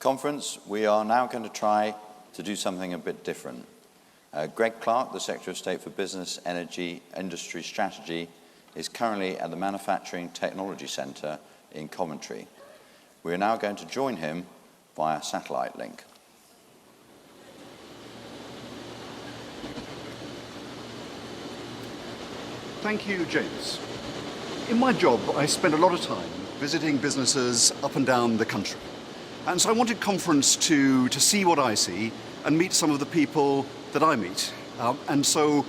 conference, we are now going to try to do something a bit different. Greg Clark, the Secretary of State for Business, Energy, Industry Strategy, is currently at the Manufacturing Technology Centre in Coventry. We are now going to join him via satellite link. Thank you, James. In my job, I spend a lot of time visiting businesses up and down the country. And so I wanted conference to see what I see and meet some of the people that I meet. And so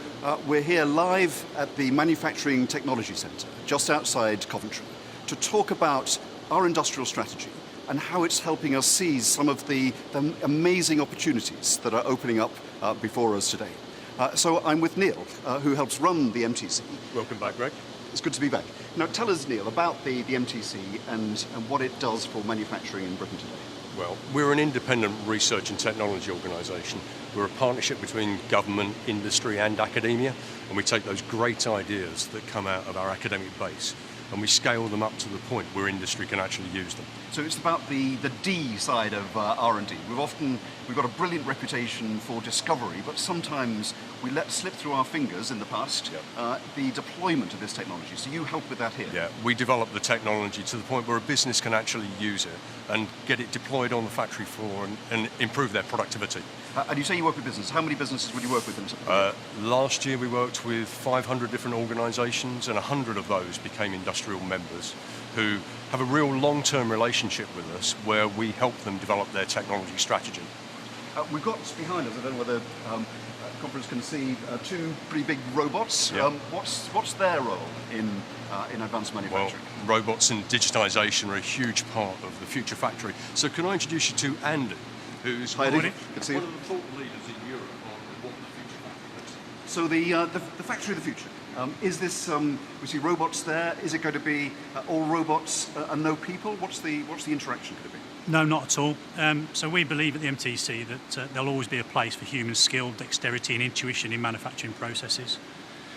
we're here live at the Manufacturing Technology Centre, just outside Coventry, to talk about our industrial strategy and how it's helping us seize some of the amazing opportunities that are opening up before us today. So I'm with Neil, who helps run the MTC. Welcome back, Greg. It's good to be back. Now tell us, Neil, about the MTC and what it does for manufacturing in Britain today. Well, we're an independent research and technology organisation. We're a partnership between government, industry and academia, and we take those great ideas that come out of our academic base and we scale them up to the point where industry can actually use them. So it's about the D side of R&D. We've got a brilliant reputation for discovery, but sometimes we let slip through our fingers in the past the deployment of this technology. So you help with that here. Yeah, we develop the technology to the point where a business can actually use it and get it deployed on the factory floor and improve their productivity. And you say you work with businesses. How many businesses would you work with in Last year we worked with 500 different organisations, and 100 of those became industrial members who have a real long-term relationship with us where we help them develop their technology strategy. We've got behind us, I don't know whether the conference can see, two pretty big robots. Yeah. What's their role in advanced manufacturing? Well, robots and digitisation are a huge part of the future factory. So can I introduce you to Andy, who's one of the thought leaders in Europe on what the future factory looks like. So the factory of the future. Is this, we see robots there, is it going to be all robots and no people? What's the interaction going to be? No, not at all. So we believe at the MTC that there'll always be a place for human skill, dexterity and intuition in manufacturing processes.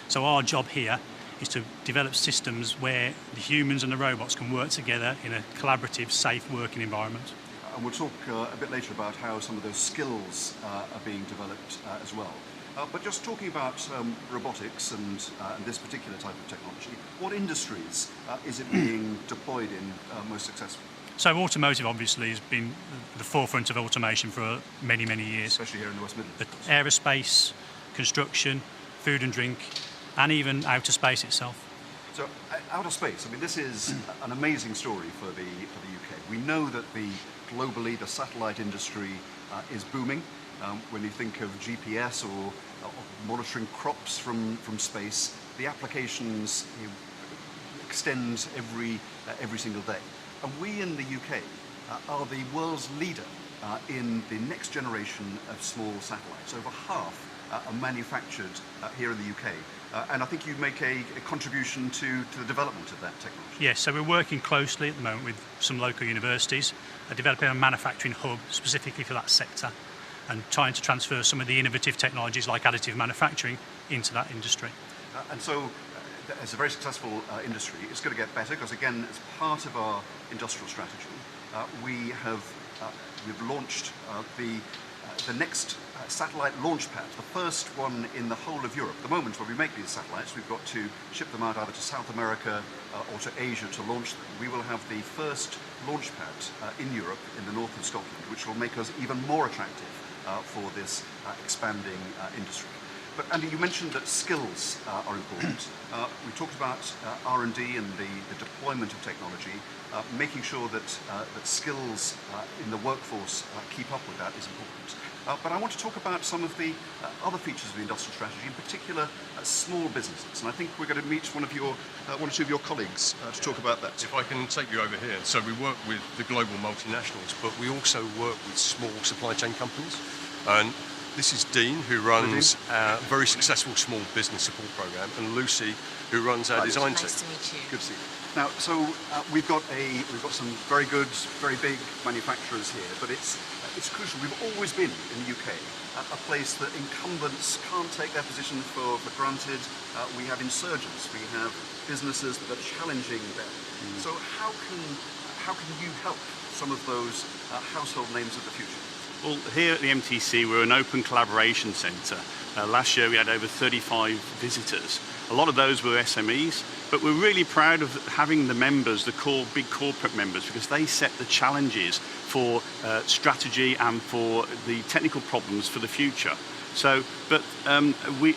So our job here is to develop systems where the humans and the robots can work together in a collaborative, safe working environment. And we'll talk a bit later about how some of those skills are being developed as well. But just talking about robotics and this particular type of technology, what industries is it being deployed in most successfully? So automotive obviously has been the forefront of automation for many, many years. Especially here in the West Midlands. But aerospace, construction, food and drink, and even outer space itself. So outer space, I mean, this is an amazing story for the UK. We know that globally the satellite industry is booming. When you think of GPS or monitoring crops from space, the applications extend every single day. And we in the UK are the world's leader in the next generation of small satellites. Over half are manufactured here in the UK. And I think you make a contribution to the development of that technology. Yes, so we're working closely at the moment with some local universities, developing a manufacturing hub specifically for that sector, and trying to transfer some of the innovative technologies like additive manufacturing into that industry. And so it's a very successful industry. It's going to get better because, again, as part of our industrial strategy, we've launched the next satellite launch pad, the first one in the whole of Europe. At the moment, when we make these satellites, we've got to ship them out either to South America or to Asia to launch them. We will have the first launch pad in Europe, in the north of Scotland, which will make us even more attractive for this expanding industry. But Andy, you mentioned that skills are important. We talked about R&D and the deployment of technology. Making sure that skills in the workforce keep up with that is important. But I want to talk about some of the other features of the industrial strategy, in particular small businesses. And I think we're going to meet one or two of your colleagues to talk about that. If I can take you over here. So we work with the global multinationals, but we also work with small supply chain companies. And this is Dean, who runs our very successful small business support program, and Lucy, who runs our design team. Nice to meet you. Good to see you. Now, so we've got some very good, very big manufacturers here, but it's crucial. We've always been in the UK a place that incumbents can't take their position for granted. We have insurgents. We have businesses that are challenging them. So how can you help some of those household names of the future? Well, here at the MTC, we're an open collaboration centre. Last year we had over 35 visitors. A lot of those were SMEs, but we're really proud of having the members, the big corporate members, because they set the challenges for strategy and for the technical problems for the future. So, but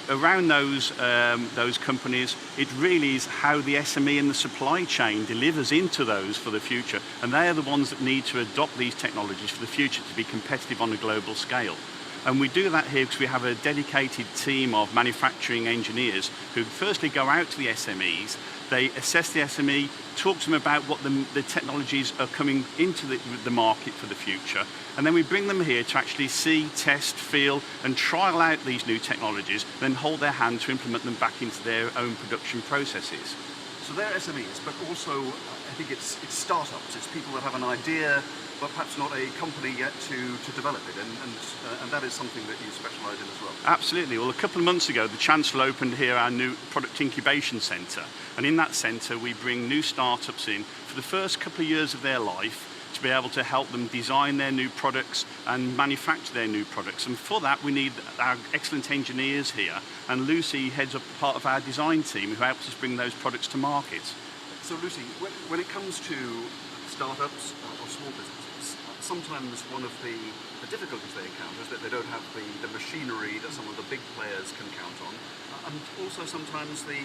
around those companies, it really is how the SME and the supply chain delivers into those for the future, and they are the ones that need to adopt these technologies for the future to be competitive on a global scale. And we do that here because we have a dedicated team of manufacturing engineers who firstly go out to the SMEs, they assess the SME, talk to them about what the technologies are coming into the market for the future, and then we bring them here to actually see, test, feel, and trial out these new technologies, then hold their hand to implement them back into their own production processes. So they're SMEs, but also I think it's startups, it's people that have an idea, but perhaps not a company yet to develop it, and that is something that you specialise in as well. Absolutely. Well, a couple of months ago, the Chancellor opened here our new Product Incubation Centre, and in that centre we bring new startups in for the first couple of years of their life to be able to help them design their new products and manufacture their new products. And for that, we need our excellent engineers here, and Lucy heads up part of our design team who helps us bring those products to market. So Lucy, when it comes to startups or small businesses, sometimes one of the difficulties they encounter is that they don't have the machinery that some of the big players can count on, and also sometimes the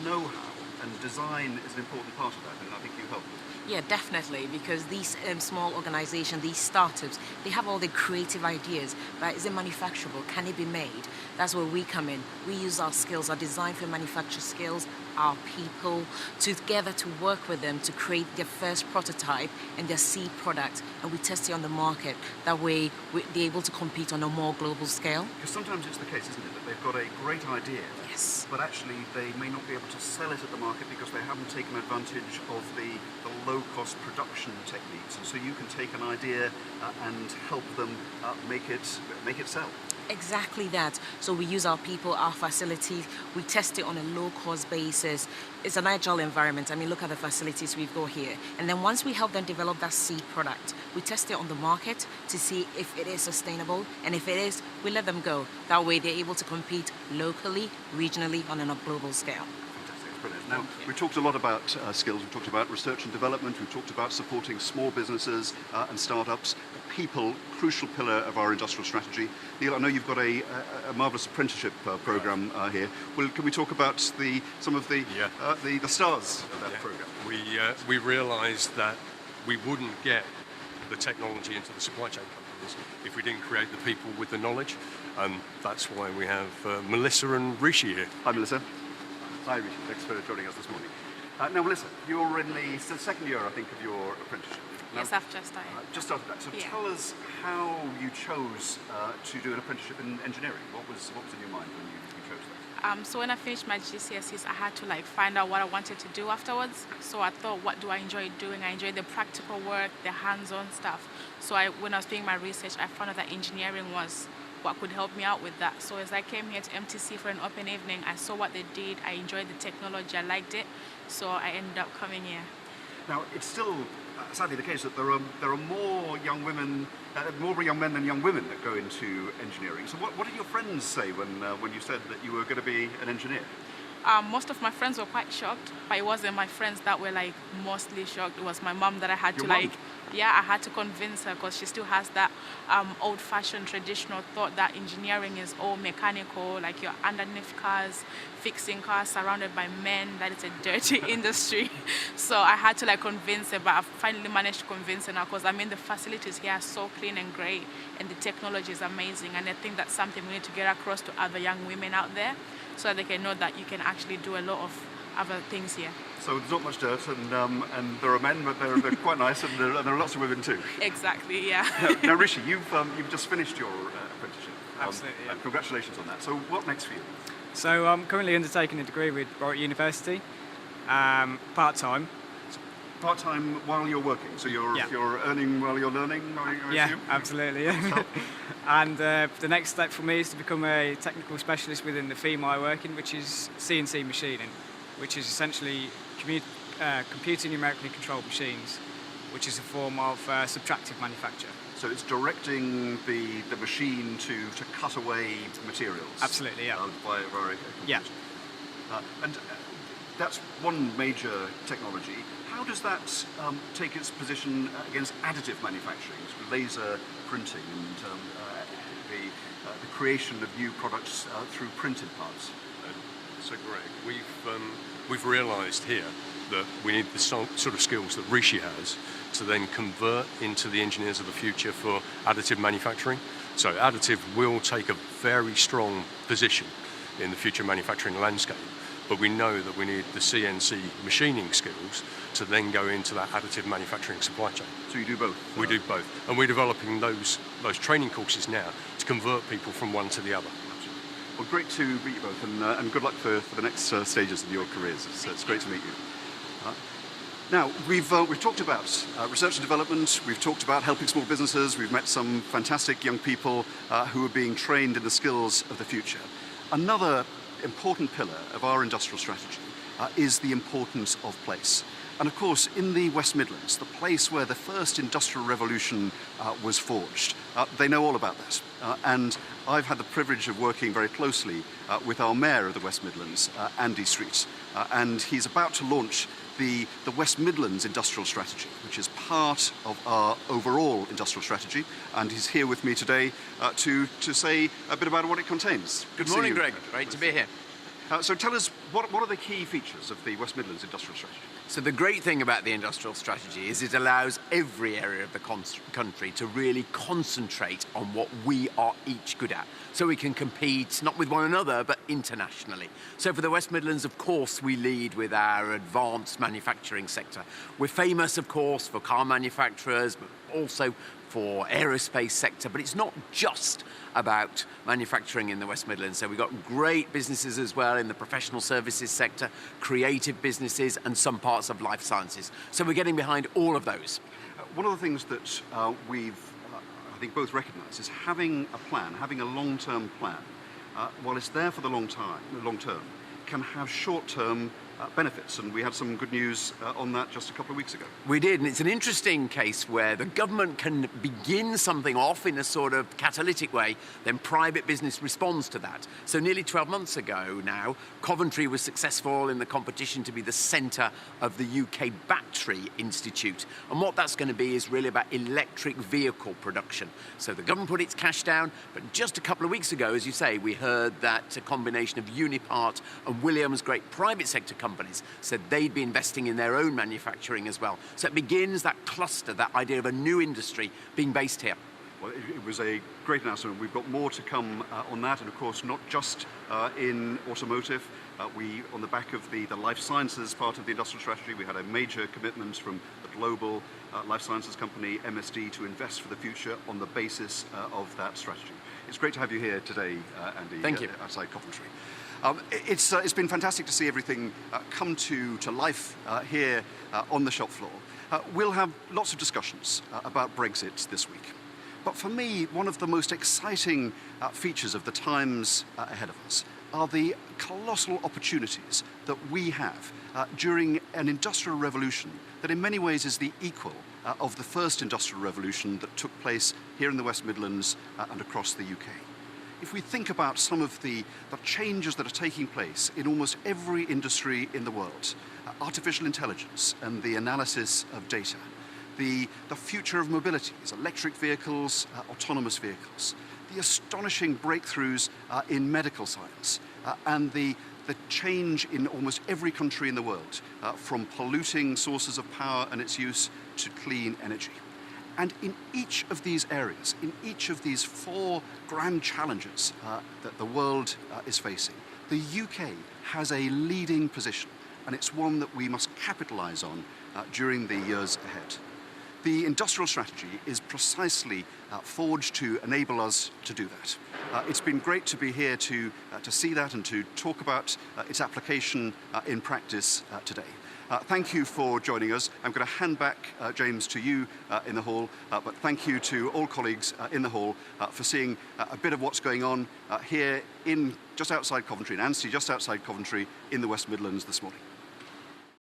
know-how, and design is an important part of that, and I think you help. Yeah, definitely, because these small organizations, these startups, they have all the creative ideas, but is it manufacturable? Can it be made? That's where we come in. We use our skills, our design for manufacture skills, our people, together to work with them to create their first prototype and their seed product, and we test it on the market. That way, they're able to compete on a more global scale. Because sometimes it's the case, isn't it, that they've got a great idea, Yes. but actually they may not be able to sell it at the market because they haven't taken advantage of the low-cost production techniques, and so you can take an idea and help them make it sell. Exactly that. So we use our people, our facilities, we test it on a low-cost basis. It's an agile environment. I mean, look at the facilities we've got here. And then once we help them develop that seed product, we test it on the market to see if it is sustainable. And if it is, we let them go. That way they're able to compete locally, regionally, on a global scale. Brilliant. Now, we talked a lot about skills, we talked about research and development, we talked about supporting small businesses and startups. People, crucial pillar of our industrial strategy. Neil, I know you've got a marvellous apprenticeship programme here. Well, can we talk about some of the stars of that programme? We realised that we wouldn't get the technology into the supply chain companies if we didn't create the people with the knowledge, and that's why we have Melissa and Rishi here. Hi, Melissa. Hi, Rishi. Thanks for joining us this morning. Now, Melissa, you're in the second year, I think, of your apprenticeship. Now, Yes, I've just started. just started that. So Yeah. tell us how you chose to do an apprenticeship in engineering. What was in your mind when you chose that? So when I finished my GCSEs, I had to find out what I wanted to do afterwards. So I thought, what do I enjoy doing? I enjoy the practical work, the hands-on stuff. So when I was doing my research, I found out that engineering was what could help me out with that. So as I came here to MTC for an open evening, I saw what they did, I enjoyed the technology, I liked it, so I ended up coming here. Now, it's still sadly the case that there are more young women, more young men than young women that go into engineering. So what did your friends say when you said that you were going to be an engineer? Most of my friends were quite shocked, but it wasn't my friends that were mostly shocked. It was my mom that I had Your to mum? I had to convince her, because she still has that old-fashioned traditional thought that engineering is all mechanical, like you're underneath cars, fixing cars, surrounded by men, that it's a dirty industry. So I had to convince her, but I finally managed to convince her now, because the facilities here are so clean and great, and the technology is amazing, and I think that's something we need to get across to other young women out there, so that they can know that you can actually do a lot of other things here. So there's not much dirt, and there are men, but they're quite nice, and there are lots of women too. Exactly, yeah. Now, Rishi, you've just finished your apprenticeship. Absolutely, yeah. And congratulations on that. So what next for you? So I'm currently undertaking a degree with Warwick University, part-time. Part-time while you're working, so you're earning while you're learning, I Yeah, assume? absolutely. Yeah. And the next step for me is to become a technical specialist within the theme I work in, which is CNC machining, which is essentially computer numerically controlled machines. which is a form of subtractive manufacture. So it's directing the machine to cut away materials. Absolutely, yeah. Via Yeah. And that's one major technology. How does that take its position against additive manufacturing, laser printing and the creation of new products through printed parts? So Greg, we've realised here that we need the sort of skills that Rishi has to then convert into the engineers of the future for additive manufacturing. So additive will take a very strong position in the future manufacturing landscape, but we know that we need the CNC machining skills to then go into that additive manufacturing supply chain. So you do both? We do both, and we're developing those training courses now to convert people from one to the other. Well, great to meet you both, and good luck for the next stages in your careers. It's great to meet you. Now, we've talked about research and development, we've talked about helping small businesses, we've met some fantastic young people who are being trained in the skills of the future. Another important pillar of our industrial strategy is the importance of place. And of course, in the West Midlands, the place where the first industrial revolution was forged, they know all about that. And I've had the privilege of working very closely with our mayor of the West Midlands, Andy Street, and he's about to launch the West Midlands Industrial Strategy, which is part of our overall industrial strategy, and he's here with me today to say a bit about what it contains. Good morning, Greg. Great to be here. So tell us, what are the key features of the West Midlands Industrial Strategy? So the great thing about the industrial strategy is it allows every area of the country to really concentrate on what we are each good at. So we can compete not with one another, but internationally. So for the West Midlands, of course, we lead with our advanced manufacturing sector. We're famous, of course, for car manufacturers, but also for aerospace sector, but it's not just about manufacturing in the West Midlands. So we've got great businesses as well in the professional services sector, creative businesses, and some parts of life sciences. So we're getting behind all of those. One of the things that we've, I think, both recognise is having a plan, having a long-term plan, while it's there for the long term, can have short-term benefits, and we had some good news on that just a couple of weeks ago. We did, and it's an interesting case where the government can begin something off in a sort of catalytic way, then private business responds to that. So nearly 12 months ago now, Coventry was successful in the competition to be the centre of the UK Battery Institute, and what that's going to be is really about electric vehicle production. So the government put its cash down, but just a couple of weeks ago, as you say, we heard that a combination of Unipart and Williams, great private sector companies, said they'd be investing in their own manufacturing as well. So it begins that cluster, that idea of a new industry being based here. Well, it was a great announcement. We've got more to come on that, and of course, not just in automotive. On the back of the life sciences part of the industrial strategy, we had a major commitment from the global life sciences company, MSD, to invest for the future on the basis of that strategy. It's great to have you here today, Andy. Thank you. Outside Coventry. It's been fantastic to see everything come to life here on the shop floor. We'll have lots of discussions about Brexit this week. But for me, one of the most exciting features of the times ahead of us are the colossal opportunities that we have during an industrial revolution that in many ways is the equal of the first industrial revolution that took place here in the West Midlands and across the UK. If we think about some of the changes that are taking place in almost every industry in the world, artificial intelligence and the analysis of data, the future of mobilities, electric vehicles, autonomous vehicles, the astonishing breakthroughs in medical science, and the change in almost every country in the world, from polluting sources of power and its use to clean energy. And in each of these areas, in each of these four grand challenges that the world is facing, the UK has a leading position, and it's one that we must capitalise on during the years ahead. The industrial strategy is precisely forged to enable us to do that. It's been great to be here to see that and to talk about its application in practice today. Thank you for joining us. I'm going to hand back, James, to you in the hall, but thank you to all colleagues in the hall for seeing a bit of what's going on here just outside Coventry, in Anstey, just outside Coventry, in the West Midlands this morning.